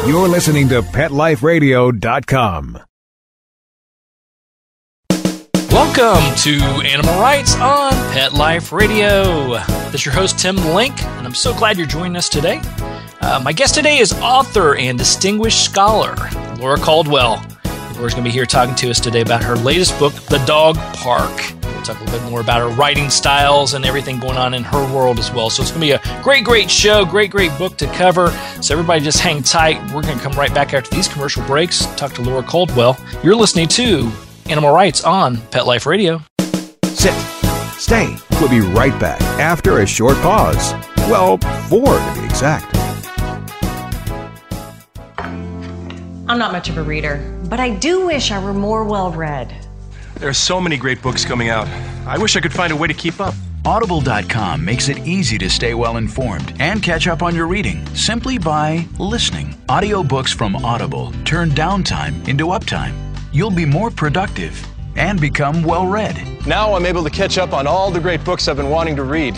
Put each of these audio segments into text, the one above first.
You're listening to PetLifeRadio.com. Welcome to Animal Rights on Pet Life Radio. This is your host, Tim Link, and I'm so glad you're joining us today. My guest today is author and distinguished scholar, Laura Caldwell. Laura's going to be here talking to us today about her latest book, The Dog Park. We'll talk a little bit more about her writing styles and everything going on in her world as well. So it's going to be a great show, great book to cover. So everybody just hang tight. We're going to come right back after these commercial breaks, talk to Laura Caldwell. You're listening to Animal Rights on Pet Life Radio. Sit. Stay. We'll be right back after a short pause. Well, 4 to be exact. I'm not much of a reader, but I do wish I were more well-read. There are so many great books coming out. I wish I could find a way to keep up. Audible.com makes it easy to stay well-informed and catch up on your reading simply by listening. Audiobooks from Audible turn downtime into uptime. You'll be more productive and become well-read. Now I'm able to catch up on all the great books I've been wanting to read.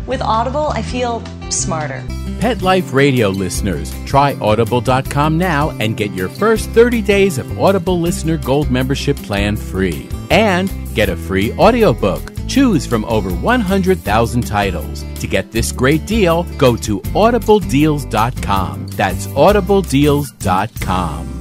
With Audible, I feel smarter. Pet Life Radio listeners, try Audible.com now and get your first 30 days of Audible Listener Gold membership plan free. And get a free audiobook. Choose from over 100,000 titles. To get this great deal, go to audibledeals.com. That's audibledeals.com.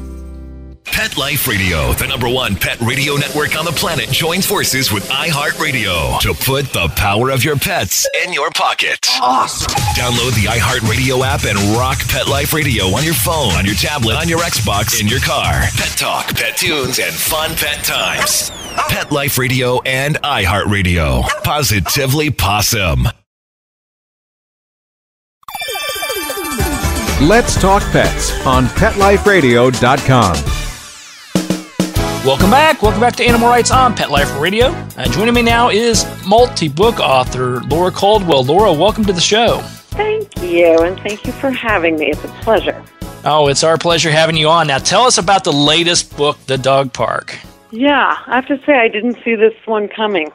Pet Life Radio, the #1 pet radio network on the planet, joins forces with iHeartRadio to put the power of your pets in your pocket. Awesome. Download the iHeartRadio app and rock Pet Life Radio on your phone, on your tablet, on your Xbox, in your car. Pet talk, pet tunes, and fun pet times. Pet Life Radio and iHeartRadio. Positively Possum. Let's talk pets on PetLifeRadio.com. Welcome back to Animal Rights on Pet Life Radio. Joining me now is multi-book author Laura Caldwell. Laura, welcome to the show. Thank you, and thank you for having me. It's a pleasure. Oh, it's our pleasure having you on. Now tell us about the latest book, The Dog Park. Yeah, I have to say I didn't see this one coming.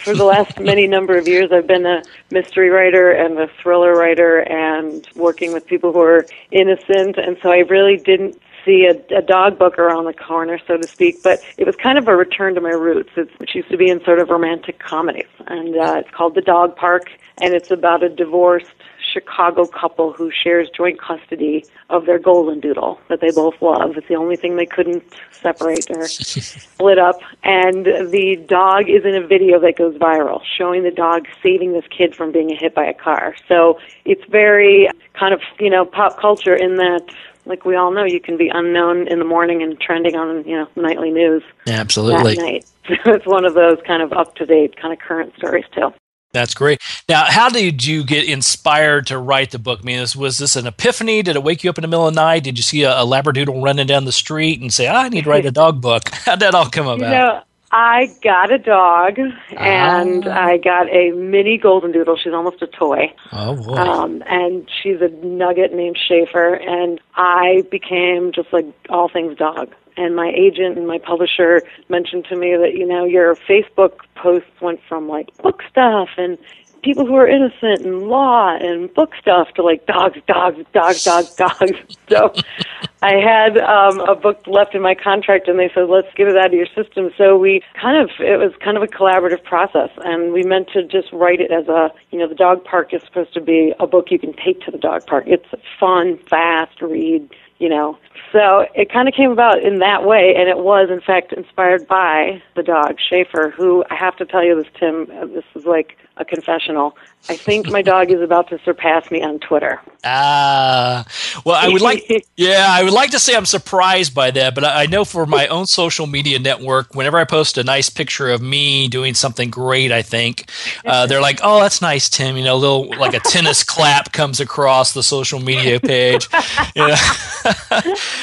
For the last many number of years, I've been a mystery writer and a thriller writer and working with people who are innocent, and so I really didn't see a dog book around the corner, so to speak, but it was kind of a return to my roots, which used to be in sort of romantic comedies. And it's called The Dog Park, and it's about a divorced Chicago couple who shares joint custody of their golden doodle that they both love. It's the only thing they couldn't separate or split up. And the dog is in a video that goes viral, showing the dog saving this kid from being hit by a car. So it's very kind of, pop culture in that, like we all know, you can be unknown in the morning and trending on, nightly news. Absolutely. That night. So it's one of those kind of up-to-date, kind of current stories, too. That's great. Now, how did you get inspired to write the book? I mean, was this an epiphany? Did it wake you up in the middle of the night? Did you see a Labradoodle running down the street and say, I need to write a dog book? How'd that all come about? I got a dog, and I got a mini golden doodle. She's almost a toy. Oh, boy. And she's a nugget named Schaefer, and I became just like all things dog. And my agent and my publisher mentioned to me that, your Facebook posts went from, like, book stuff and people who are innocent and law and book stuff to, like, dogs. So I had a book left in my contract, and they said, let's get it out of your system. So it was kind of a collaborative process, and we meant to just write it as the Dog Park is supposed to be a book you can take to the dog park. It's a fun, fast read, So it kind of came about in that way, and it was, in fact, inspired by the dog, Schaefer, who, I have to tell you this, Tim, this is like a confessional. I think my dog is about to surpass me on Twitter. Well, I would like to say I'm surprised by that, but I know for my own social media network, whenever I post a nice picture of me doing something great, I think, they're like, oh, that's nice, Tim. A little, like a tennis clap comes across the social media page.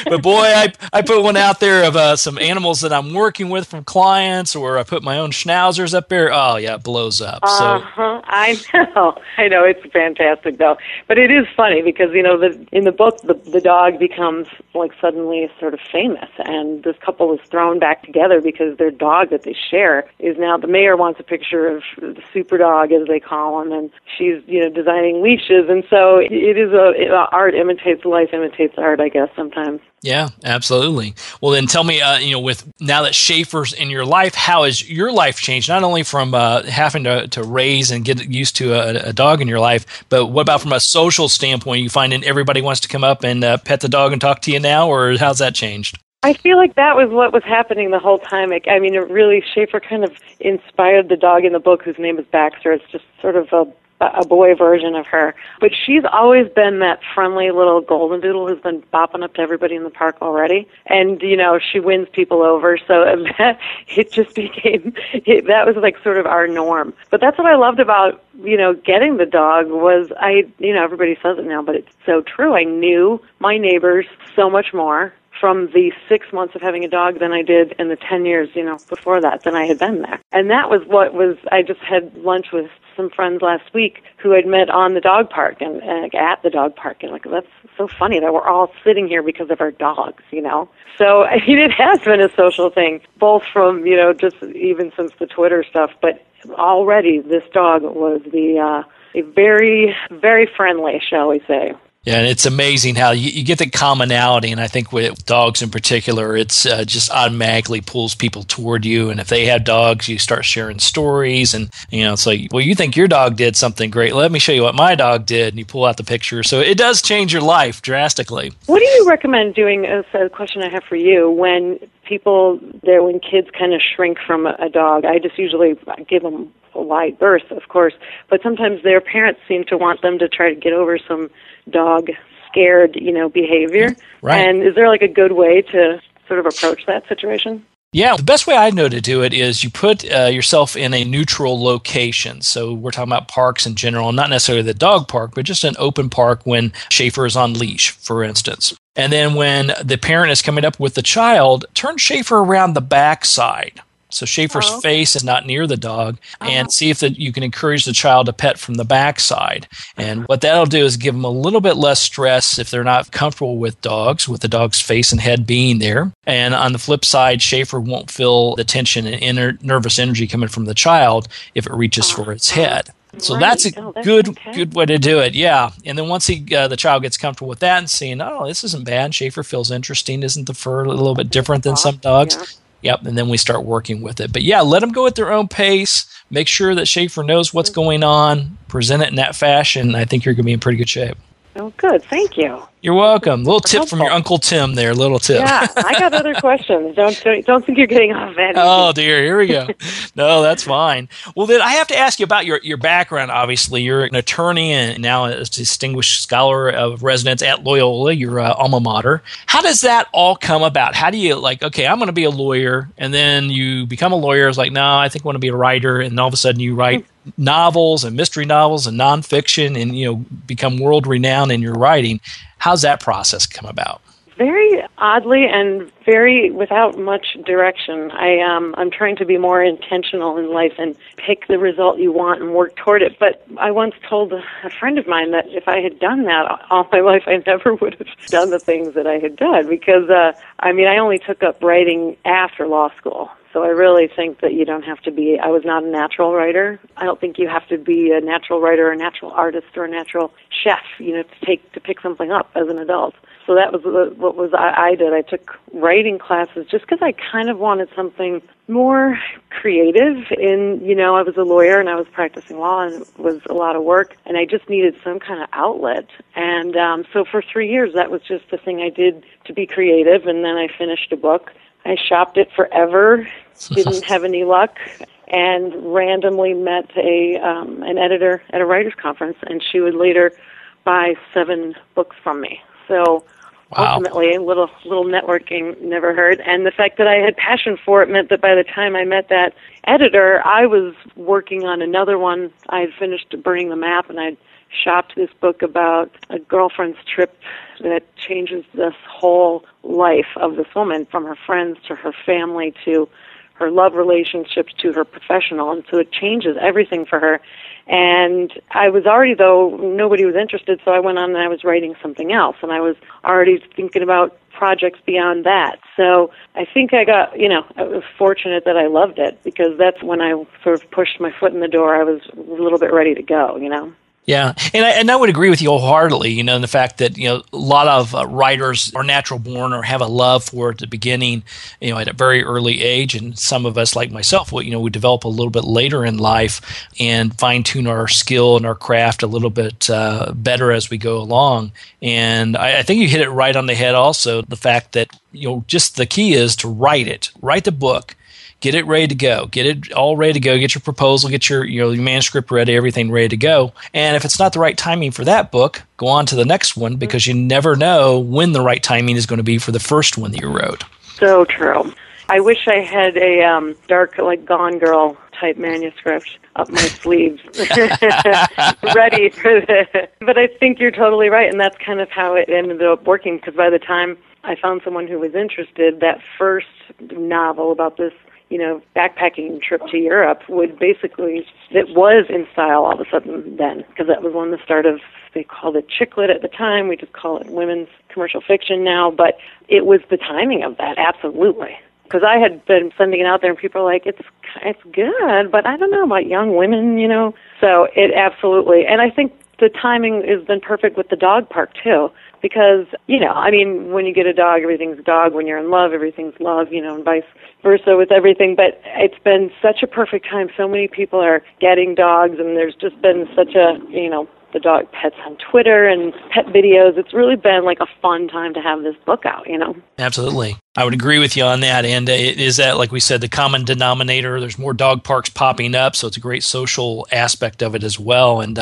But boy, I put one out there of some animals that I'm working with from clients, or I put my own schnauzers up there. Oh, yeah, it blows up. So I know. It's fantastic, though. But it is funny because, in the book, the dog becomes, like, suddenly sort of famous. And this couple is thrown back together because their dog that they share is now, the mayor wants a picture of the super dog, as they call him, and she's, designing leashes. And so it is art imitates life, imitates art, I I guess, sometimes. Yeah, absolutely. Well, then tell me, with now that Schaefer's in your life, how has your life changed? Not only from having to raise and get used to a dog in your life, but what about from a social standpoint? You finding everybody wants to come up and pet the dog and talk to you now, or how's that changed? I feel like that was what was happening the whole time. It really, Schaefer kind of inspired the dog in the book, whose name is Baxter. It's just sort of a boy version of her. But she's always been that friendly little golden doodle who's been bopping up to everybody in the park already. And, she wins people over. So it just became, that was like sort of our norm. But that's what I loved about, getting the dog was everybody says it now, but it's so true. I knew my neighbors so much more from the 6 months of having a dog than I did in the 10 years, before that, than I had been there. And that was I just had lunch with some friends last week who I'd met on the dog park and at the dog park. And that's so funny that we're all sitting here because of our dogs, So it has been a social thing, both from, just even since the Twitter stuff, but already this dog was a very, very friendly, shall we say. Yeah, and it's amazing how you get the commonality, and I think with dogs in particular, it's just automatically pulls people toward you. And if they have dogs, you start sharing stories, and it's like, well, you think your dog did something great. Let me show you what my dog did, and you pull out the picture. So it does change your life drastically. What do you recommend doing? As a question I have for you, when kids kind of shrink from a dog, I just usually give them a wide berth, of course, but sometimes their parents seem to want them to try to get over some dog scared, behavior. Right. And is there like a good way to sort of approach that situation? Yeah, the best way I know to do it is you put yourself in a neutral location. So we're talking about parks in general, not necessarily the dog park, but just an open park when Schaefer is on leash, for instance. And then when the parent is coming up with the child, turn Schaefer around the backside. So Schaefer's face is not near the dog, and see if you can encourage the child to pet from the backside. And what that'll do is give them a little bit less stress if they're not comfortable with dogs, with the dog's face and head being there. And on the flip side, Schaefer won't feel the tension and nervous energy coming from the child if it reaches for its head. So that's a good way to do it, yeah. And then once the child gets comfortable with that and seeing, this isn't bad, Schaefer feels interesting, isn't the fur a little bit different than some dogs? Yeah. Yep, and then we start working with it. But yeah, let them go at their own pace. Make sure that Schaefer knows what's going on. Present it in that fashion. I think you're going to be in pretty good shape. Oh, good. Thank you. You're welcome. Little tip from your Uncle Tim there. Little tip. Yeah, I got other questions. Don't think you're getting off that. Oh, dear. Here we go. No, that's fine. Well, then I have to ask you about your background, obviously. You're an attorney and now a distinguished scholar of residence at Loyola, your alma mater. How does that all come about? How do you, okay, I'm going to be a lawyer, and then you become a lawyer. It's like, no, I think I want to be a writer, and all of a sudden you write novels and mystery novels and nonfiction and, become world-renowned in your writing. How's that process come about? Very oddly and very without much direction. I'm trying to be more intentional in life and pick the result you want and work toward it. But I once told a friend of mine that if I had done that all my life, I never would have done the things that I had done because, I only took up writing after law school. So I really think that you don't have to be, I was not a natural writer. I don't think you have to be a natural writer, a natural artist, or a natural chef, to pick something up as an adult. So that was what I did. I took writing classes just because I kind of wanted something more creative. I was a lawyer and I was practicing law and it was a lot of work and I just needed some kind of outlet. And so for 3 years, that was just the thing I did to be creative. And then I finished a book. I shopped it forever, didn't have any luck, and randomly met an editor at a writers' conference, and she would later buy 7 books from me. So ultimately, a little networking never hurt. And the fact that I had passion for it meant that by the time I met that editor, I was working on another one. I had finished Burning the Map, and I'd shopped this book about a girlfriend's trip that changes this whole life of this woman, from her friends to her family to her love relationships to her professional. And so it changes everything for her. And I was already, though nobody was interested, so I went on and I was writing something else. And I was already thinking about projects beyond that. So I think I was fortunate that I loved it because that's when I sort of pushed my foot in the door. I was a little bit ready to go, Yeah, and I would agree with you wholeheartedly, in the fact that, a lot of writers are natural born or have a love for it at the beginning, at a very early age. And some of us, like myself, we develop a little bit later in life and fine-tune our skill and our craft a little bit better as we go along. And I think you hit it right on the head also, the fact that, just the key is to write the book. Get it ready to go. Get it all ready to go. Get your proposal, get your manuscript ready, everything ready to go. And if it's not the right timing for that book, go on to the next one, because you never know when the right timing is going to be for the first one that you wrote. So true. I wish I had a dark, like Gone Girl type manuscript up my sleeves, ready for this. But I think you're totally right, and that's kind of how it ended up working, because by the time I found someone who was interested, that first novel about this backpacking trip to Europe it was in style all of a sudden then, because that was when the start of, they called it chick lit at the time, we just call it women's commercial fiction now, but it was the timing of that, absolutely. Because I had been sending it out there and people are like, it's good, but I don't know about young women, So it absolutely, and I think the timing has been perfect with the dog park too. Because, when you get a dog, everything's dog. When you're in love, everything's love, and vice versa with everything. But it's been such a perfect time. So many people are getting dogs, and there's just been such a, the dog pets on Twitter and pet videos. It's really been like a fun time to have this book out, Absolutely. I would agree with you on that. And it is that, like we said, the common denominator. There's more dog parks popping up, so it's a great social aspect of it as well. And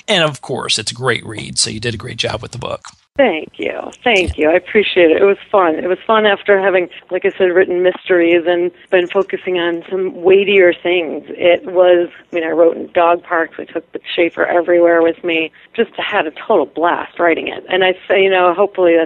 of course, it's a great read. So you did a great job with the book. Thank you. I appreciate it. It was fun. It was fun after having, like I said, written mysteries and been focusing on some weightier things. It was, I wrote in dog parks. I took the Schaefer everywhere with me. Just had a total blast writing it. And I say, hopefully,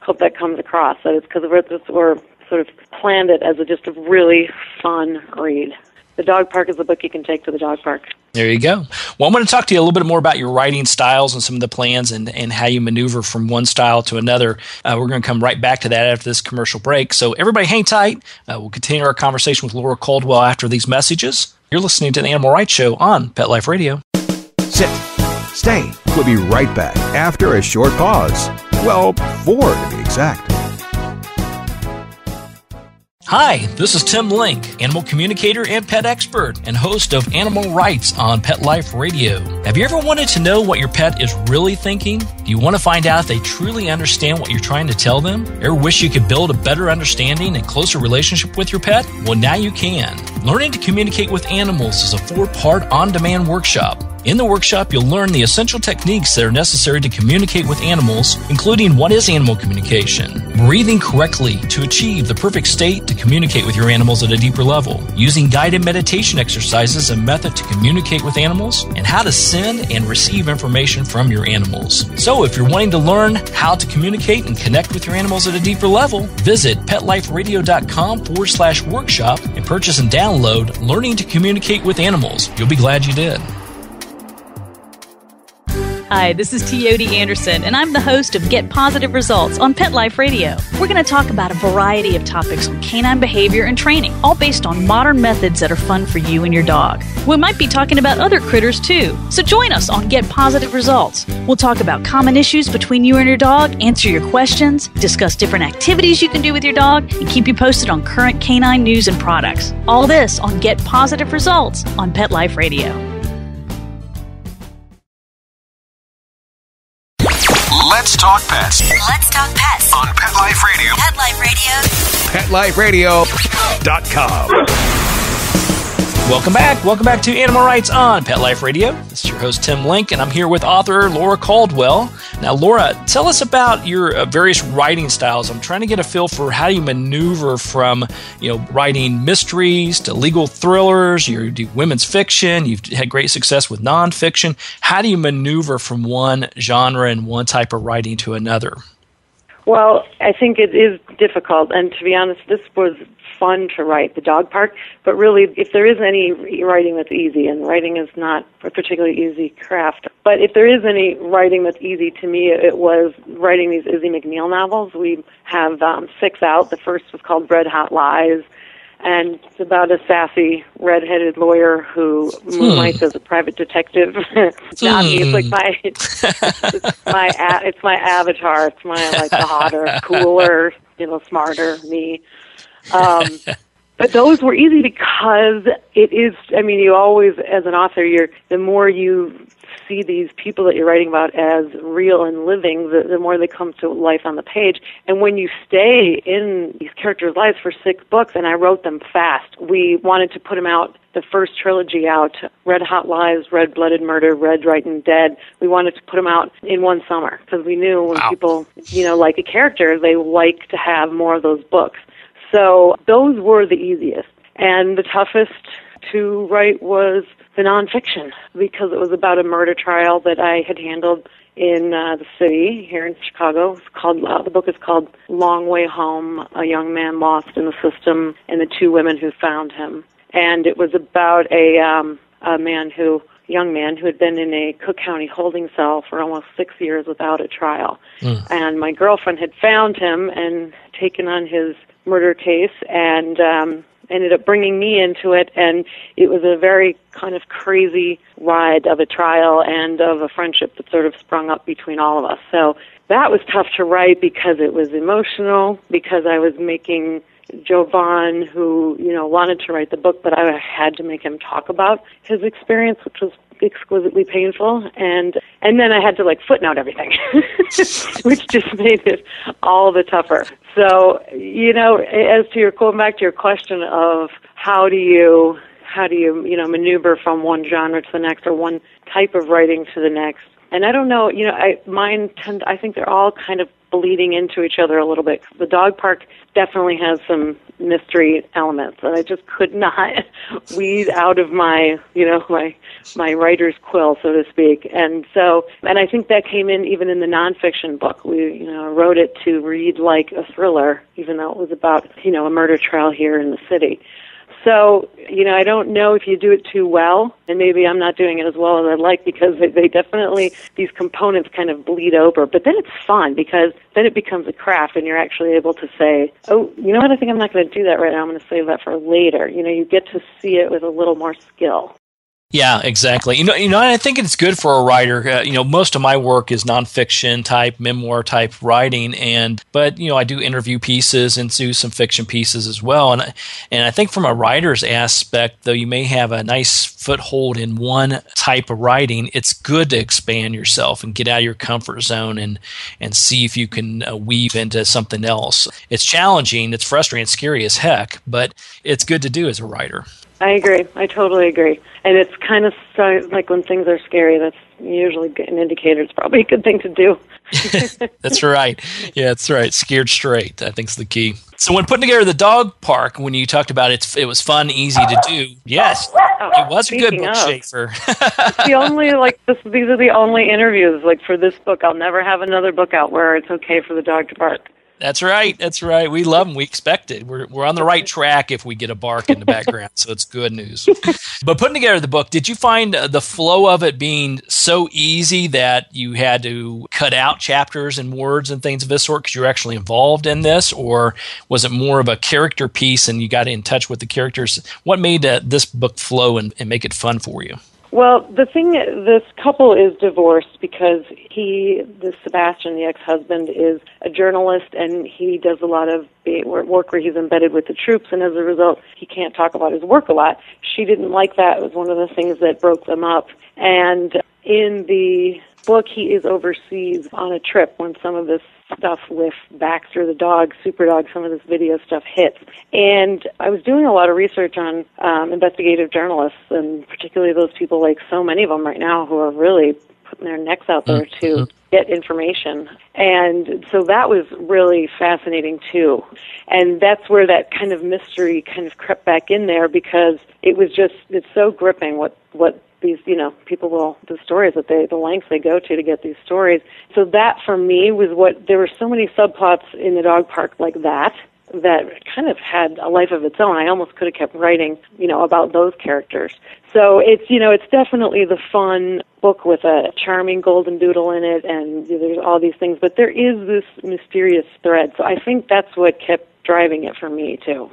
hope that comes across, that it's because we're sort of planned it as just a really fun read. The dog park is a book you can take to the dog park. There you go. Well, I'm going to talk to you a little bit more about your writing styles and some of the plans and how you maneuver from one style to another. We're going to come right back to that after this commercial break. So everybody hang tight. We'll continue our conversation with Laura Caldwell after these messages. You're listening to the Animal Rights Show on Pet Life Radio. Sit. Stay. We'll be right back after a short pause. Well, 4 to be exact. Hi, this is Tim Link, animal communicator and pet expert and host of Animal Rights on Pet Life Radio. Have you ever wanted to know what your pet is really thinking? Do you want to find out if they truly understand what you're trying to tell them? Ever wish you could build a better understanding and closer relationship with your pet? Well, now you can. Learning to Communicate with Animals is a 4-part on-demand workshop. In the workshop, you'll learn the essential techniques that are necessary to communicate with animals, including what is animal communication, breathing correctly to achieve the perfect state to communicate with your animals at a deeper level, using guided meditation exercises and method to communicate with animals, and how to send and receive information from your animals. So if you're wanting to learn how to communicate and connect with your animals at a deeper level, visit PetLifeRadio.com/workshop and purchase and download Learning to Communicate with Animals. You'll be glad you did. Hi, this is Teody Anderson, and I'm the host of Get Positive Results on Pet Life Radio. We're going to talk about a variety of topics on canine behavior and training, all based on modern methods that are fun for you and your dog. We might be talking about other critters, too. So join us on Get Positive Results. We'll talk about common issues between you and your dog, answer your questions, discuss different activities you can do with your dog, and keep you posted on current canine news and products. All this on Get Positive Results on Pet Life Radio. Let's talk pets. Let's talk pets On Pet Life Radio. Pet Life Radio. PetLifeRadio.com. Welcome back. Welcome back to Animal Rights on Pet Life Radio. This is your host, Tim Link, and I'm here with author Laura Caldwell. Now, Laura, tell us about your various writing styles. I'm trying to get a feel for how you maneuver from, writing mysteries to legal thrillers. You do women's fiction. You've had great success with nonfiction. How do you maneuver from one genre and one type of writing to another? Well, I think it is difficult, and to be honest, this was fun to write, the dog park, but really, if there is any writing that's easy, and writing is not a particularly easy craft, but if there is any writing that's easy, to me, it was writing these Izzy McNeil novels. We have 6 out. The first was called Red Hot Lies, And it's about a sassy, red-headed lawyer who moonlights as a private detective. It's not me. It's like it's my avatar. It's my, like, the hotter, cooler, smarter me. But those were easy because it is, you always, as an author, the more you see these people that you're writing about as real and living, the more they come to life on the page. And when you stay in these characters' lives for 6 books, and I wrote them fast, we wanted to put them out, the first trilogy out, Red Hot Lives, Red Blooded Murder, Red, Right, and Dead. We wanted to put them out in one summer because we knew when people, like a character, they like to have more of those books. So those were the easiest. And the toughest to write was the nonfiction because it was about a murder trial that I had handled in the city here in Chicago. It's called, the book is called Long Way Home, A Young Man Lost in the System and the 2 Women Who Found Him. And it was about a young man who had been in a Cook County holding cell for almost 6 years without a trial. And my girlfriend had found him and taken on his murder case and ended up bringing me into it, and it was a very kind of crazy ride of a trial and of a friendship that sort of sprung up between all of us. So that was tough to write because it was emotional, because I was making Jovan, who, wanted to write the book, but I had to make him talk about his experience, which was exquisitely painful, and then I had to footnote everything, which just made it all the tougher. So, as to going back to your question of how do you maneuver from one genre to the next or one type of writing to the next. And I don't know, I think they're all kind of bleeding into each other a little bit. The dog park definitely has some mystery elements that I just could not weed out of my writer's quill, so to speak. And I think that came in even in the nonfiction book. We, wrote it to read like a thriller, even though it was about, a murder trial here in the city. So, I don't know if you do it too well, and maybe I'm not doing it as well as I'd like because they definitely, these components kind of bleed over. But then it's fun because then it becomes a craft and you're actually able to say, oh, you know what, I think I'm not going to do that right now. I'm going to save that for later. You get to see it with a little more skill. Yeah, exactly. I think it's good for a writer. Most of my work is nonfiction type, memoir type writing, but I do interview pieces and do some fiction pieces as well. And I think from a writer's aspect, though you may have a nice foothold in one type of writing, it's good to expand yourself and get out of your comfort zone and see if you can weave into something else. It's challenging, it's frustrating, it's scary as heck, but it's good to do as a writer. I agree. I totally agree. And it's kind of like when things are scary, that's usually an indicator it's probably a good thing to do. That's right. Yeah, that's right. Scared straight, I think, is the key. So when putting together the dog park, when you talked about it was fun, easy to do. Yes, it was a good book, Schaefer. It's the only, these are the only interviews, for this book. I'll never have another book out where it's okay for the dog to bark. That's right. That's right. We love them. We expect it. We're on the right track if we get a bark in the background, so it's good news. But putting together the book, did you find the flow of it being so easy that you had to cut out chapters and words and things of this sort because you're actually involved in this, or was it more of a character piece and you got in touch with the characters? What made this book flow and make it fun for you? Well, this couple is divorced because Sebastian, the ex-husband, is a journalist and he does a lot of work where he's embedded with the troops, and as a result, he can't talk about his work a lot. She didn't like that. It was one of the things that broke them up. And in the book, he is overseas on a trip when some of this stuff with Baxter the dog, Superdog, some of this video stuff hits. And I was doing a lot of research on investigative journalists, and particularly those people, like so many of them right now, who are really putting their necks out there to get information. And so that was really fascinating too. And that's where that kind of mystery kind of crept back in there, because it's so gripping what these, people the stories that the lengths they go to get these stories. So that for me was there were so many subplots in the dog park like that kind of had a life of its own. I almost could have kept writing, about those characters. So it's definitely the fun book with a charming golden doodle in it, and there's all these things, but there is this mysterious thread. So I think that's what kept driving it for me too.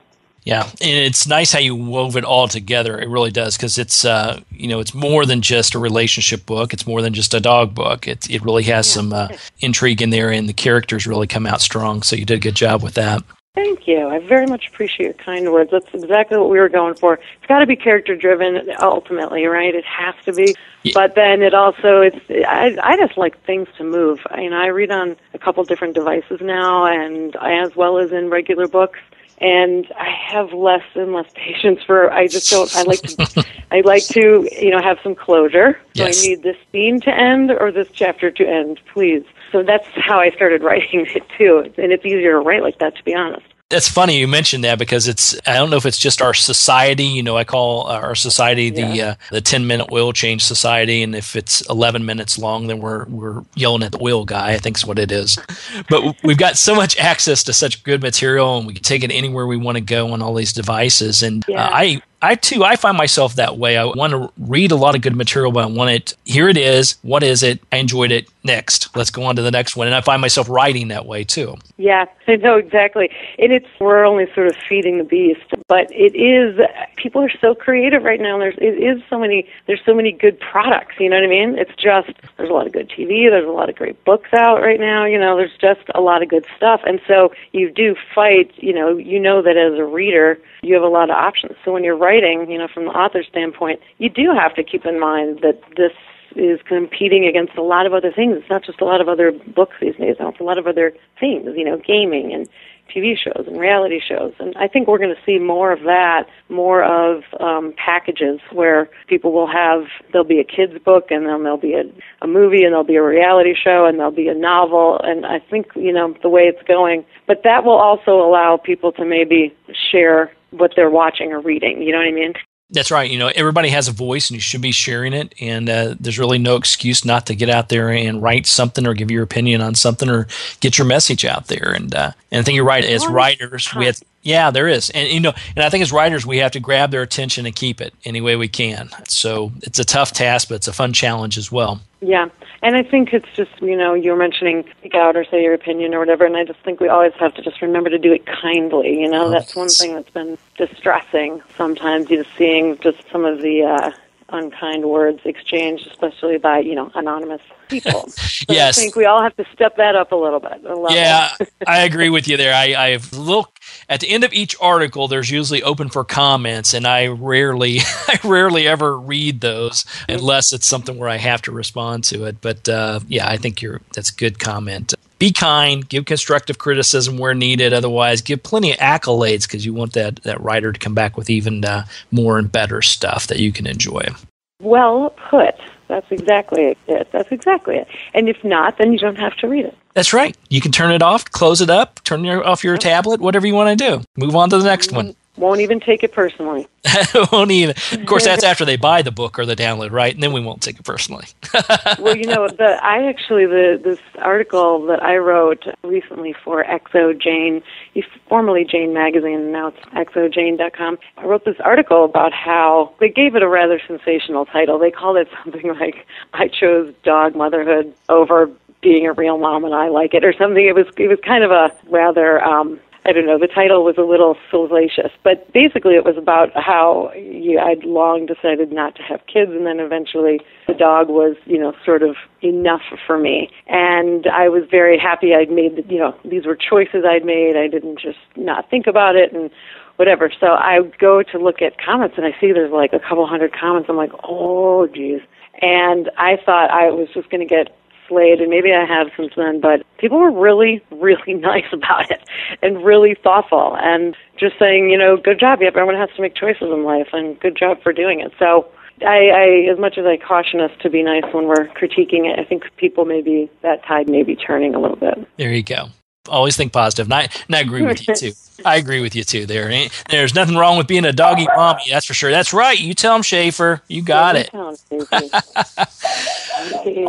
Yeah, and it's nice how you wove it all together. It really does, because it's it's more than just a relationship book. It's more than just a dog book. It really has some intrigue in there, and the characters really come out strong. So you did a good job with that. Thank you. I very much appreciate your kind words. That's exactly what we were going for. It's got to be character-driven ultimately, right? It has to be. Yeah. But then it also, I just like things to move. I read on a couple different devices now, and as well as in regular books. And I have less and less patience I like to, have some closure. Yes. So I need this scene to end or this chapter to end, please. So that's how I started writing it too. And it's easier to write like that, to be honest. That's funny you mentioned that, because I don't know if it's just our society. I call our society the 10-minute oil change society, and if it's 11 minutes long, then we're yelling at the oil guy, I think is what it is. But we've got so much access to such good material, and we can take it anywhere we want to go on all these devices. And I find myself that way. I want to read a lot of good material, but I want it, here it is, what is it, I enjoyed it, next. Let's go on to the next one. And I find myself writing that way too. Yeah, I know exactly. And we're only sort of feeding the beast, but people are so creative right now. There's so many good products, you know what I mean? It's just, there's a lot of good TV, there's a lot of great books out right now, there's just a lot of good stuff. And so you do fight, that as a reader, you have a lot of options. So when you're writing, from the author's standpoint, you do have to keep in mind that this is competing against a lot of other things. It's not just a lot of other books these days. It's a lot of other things, gaming and TV shows and reality shows. And I think we're going to see more of that, more of packages where people there'll be a kid's book, and then there'll be a movie, and there'll be a reality show, and there'll be a novel. And I think, the way it's going. But that will also allow people to maybe share what they're watching or reading. You know what I mean? That's right. Everybody has a voice, and you should be sharing it. And there's really no excuse not to get out there and write something or give your opinion on something or get your message out there. And I think you're right. As writers, there is. And I think as writers, we have to grab their attention and keep it any way we can. So it's a tough task, but it's a fun challenge as well. Yeah. And I think it's just, you were mentioning speak out or say your opinion or whatever, and I just think we always have to just remember to do it kindly. That's one thing that's been distressing sometimes, seeing just some of the unkind words exchanged, especially by, anonymous people. So Yes. I think we all have to step that up a little bit. Yeah, I agree with you there. I have at the end of each article, there's usually open for comments, and I rarely ever read those unless it's something where I have to respond to it. But I think that's a good comment. Be kind, give constructive criticism where needed. Otherwise, give plenty of accolades, because you want that writer to come back with even more and better stuff that you can enjoy. Well put. That's exactly it. And if not, then you don't have to read it. That's right. You can turn it off, close it up, turn off your tablet, whatever you want to do. Move on to the next one. Won't even take it personally. Won't even. Of course, that's after they buy the book or the download, right? And then we won't take it personally. Well, this article that I wrote recently for Exo Jane, formerly Jane Magazine, now it's exojane.com. I wrote this article about how they gave it a rather sensational title. They called it something like, I chose dog motherhood over being a real mom and I like it, or something. It was kind of a rather... I don't know, the title was a little salacious, but basically it was about how I'd long decided not to have kids, and then eventually the dog was, sort of enough for me. And I was very happy I'd made, these were choices I'd made. I didn't just not think about it and whatever. So I go to look at comments, and I see there's like a couple hundred comments. I'm like, oh, geez. And I thought I was just going to get slayed, and maybe I have since then, but people were really, really nice about it and really thoughtful and just saying, good job. Everyone has to make choices in life, and good job for doing it. So I as much as I caution us to be nice when we're critiquing it, I think that tide may be turning a little bit. There you go. Always think positive. And I agree with you, too. I agree with you, too. There's nothing wrong with being a doggy mommy, that's for sure. That's right. You tell him, Schaefer. You got it. All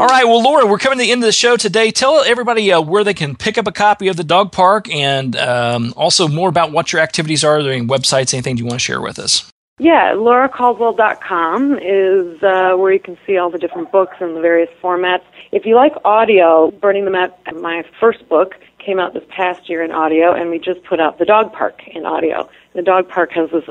right. Well, Laura, we're coming to the end of the show today. Tell everybody where they can pick up a copy of The Dog Park, and also more about what your activities are. Are there any websites, anything you want to share with us? Yeah, lauracaldwell.com is where you can see all the different books in the various formats. If you like audio, Burning the Map, my first book, came out this past year in audio, and we just put out The Dog Park in audio. The Dog Park has this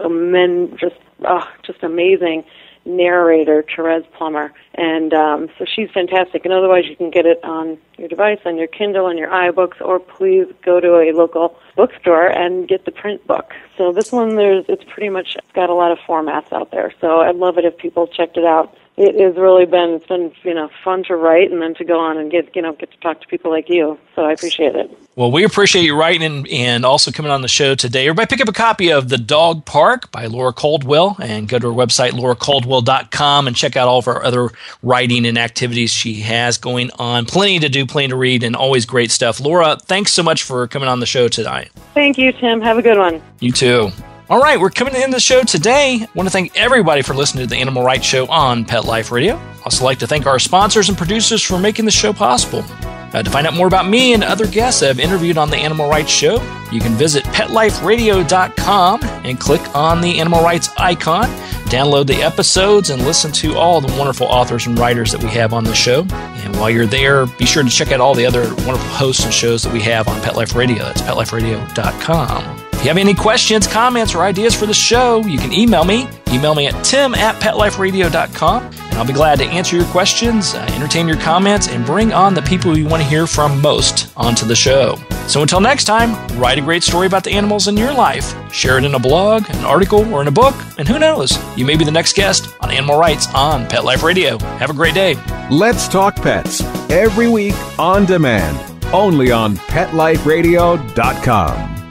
just amazing narrator, Therese Plummer, and so she's fantastic. And otherwise, you can get it on your device, on your Kindle, on your iBooks, or please go to a local bookstore and get the print book. So this one, it's pretty much got a lot of formats out there. So I'd love it if people checked it out. It's been fun to write, and then to go on and get to talk to people like you. So I appreciate it. Well, we appreciate you writing and also coming on the show today. Everybody pick up a copy of The Dog Park by Laura Caldwell and go to her website, lauracaldwell.com, and check out all of her other writing and activities she has going on. Plenty to do, plenty to read, and always great stuff. Laura, thanks so much for coming on the show tonight. Thank you, Tim. Have a good one. You too. All right, we're coming to the end of the show today. I want to thank everybody for listening to the Animal Rights Show on Pet Life Radio. I'd also like to thank our sponsors and producers for making the show possible. To find out more about me and other guests I've interviewed on the Animal Rights Show, you can visit PetLifeRadio.com and click on the Animal Rights icon. Download the episodes and listen to all the wonderful authors and writers that we have on the show. And while you're there, be sure to check out all the other wonderful hosts and shows that we have on Pet Life Radio. That's PetLifeRadio.com. If you have any questions, comments, or ideas for the show, you can email me. Email me at tim@PetLifeRadio.com, and I'll be glad to answer your questions, entertain your comments, and bring on the people you want to hear from most onto the show. So until next time, write a great story about the animals in your life. Share it in a blog, an article, or in a book, and who knows, you may be the next guest on Animal Rights on Pet Life Radio. Have a great day. Let's Talk Pets, every week on demand, only on PetLifeRadio.com.